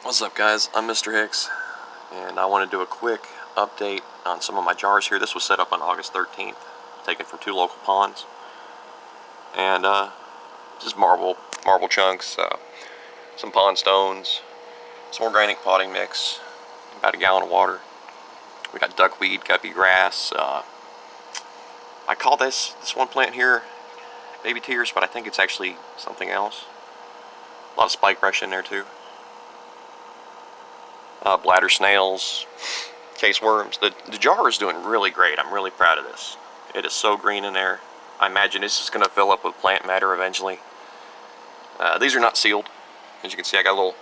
What's up, guys? I'm Mr. Hicks, and I want to do a quick update on some of my jars here. This was set up on August 13th, taken from 2 local ponds, and just marble chunks, some pond stones, some organic potting mix, about a gallon of water. We got duckweed, guppy grass. I call this one plant here baby tears, but I think it's actually something else. A lot of spike brush in there too. Bladder snails, case worms. The jar is doing really great. I'm really proud of this. It is so green in there. I imagine this is going to fill up with plant matter eventually. These are not sealed. As you can see, I got a little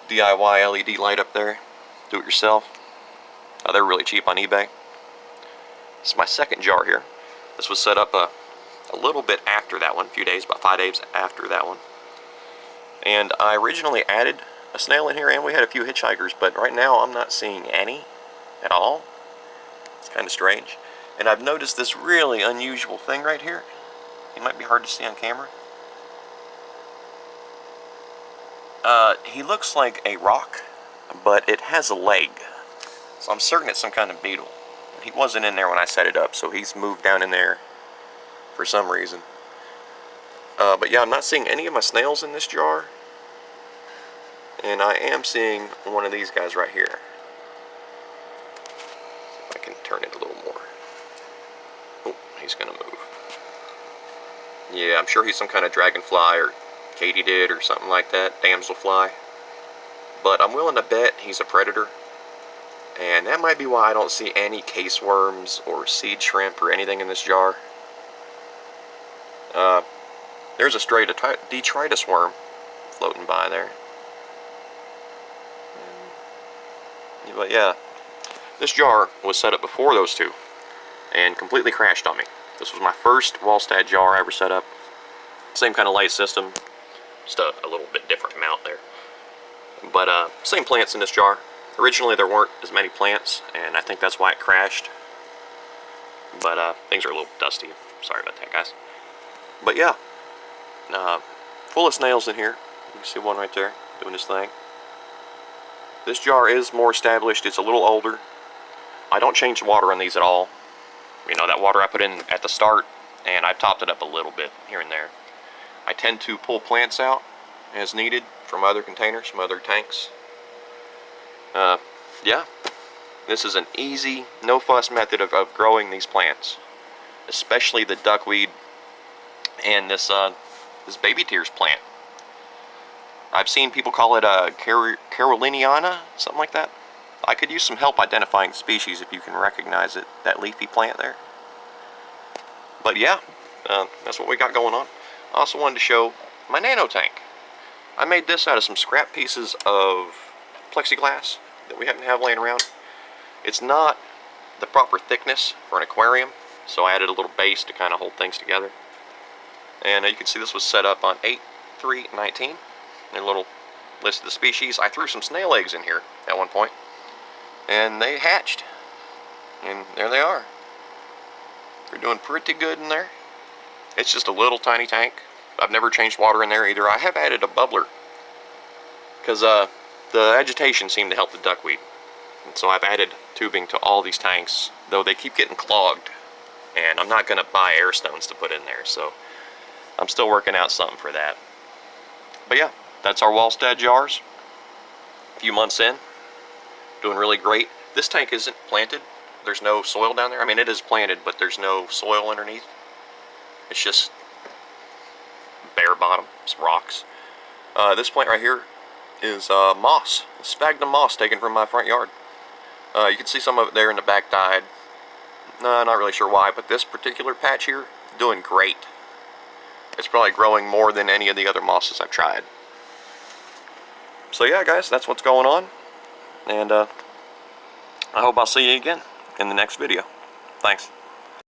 DIY LED light up there. Do it yourself. They're really cheap on eBay. This is my second jar here. This was set up a little bit after that one, a few days, about 5 days after that one. And I originally added a snail in here, and we had a few hitchhikers, but right now I'm not seeing any at all. It's kind of strange. And I've noticed this really unusual thing right here. It might be hard to see on camera. He looks like a rock, but it has a leg. So I'm certain it's some kind of beetle. He wasn't in there when I set it up, so he's moved down in there for some reason. But yeah, I'm not seeing any of my snails in this jar. And I am seeing one of these guys right here. See if I can turn it a little more. Oh, he's gonna move. Yeah, I'm sure he's some kind of dragonfly or katydid or something like that, damselfly. But I'm willing to bet he's a predator. And that might be why I don't see any case worms or seed shrimp or anything in this jar. There's a stray detritus worm floating by there. But yeah, this jar was set up before those two and completely crashed on me. This was my first Wallstad jar I ever set up. Same kind of light system, just a little bit different mount there. But same plants in this jar. Originally there weren't as many plants, and I think that's why it crashed. But things are a little dusty. Sorry about that, guys. But yeah, full of snails in here. You can see one right there doing his thing. This jar is more established. It's a little older. I don't change the water on these at all. You know, that water I put in at the start, and I've topped it up a little bit here and there. I tend to pull plants out as needed from other containers, from other tanks. Yeah, this is an easy, no-fuss method of growing these plants, especially the duckweed and this baby tears plant. I've seen people call it a Caroliniana, something like that. I could use some help identifying the species if you can recognize it, that leafy plant there. But yeah, that's what we got going on. I also wanted to show my nano tank. I made this out of some scrap pieces of plexiglass that we happen to have laying around. It's not the proper thickness for an aquarium, so I added a little base to kind of hold things together. And you can see this was set up on 8/3/19. A little list of the species. I threw some snail eggs in here at one point, and they hatched, and there they are. They're doing pretty good in there. It's just a little tiny tank. I've never changed water in there either. I have added a bubbler because the agitation seemed to help the duckweed, and so I've added tubing to all these tanks, though they keep getting clogged, and I'm not going to buy air stones to put in there, so I'm still working out something for that. But yeah, that's our Wallstad jars. A few months in, doing really great. This tank isn't planted. There's no soil down there. I mean, it is planted, but there's no soil underneath. It's just bare bottom, some rocks. This plant right here is moss, sphagnum moss taken from my front yard. You can see some of it there in the back died. No, not really sure why, but this particular patch here, doing great. It's probably growing more than any of the other mosses I've tried. So yeah, guys, that's what's going on, and I hope I'll see you again in the next video. Thanks.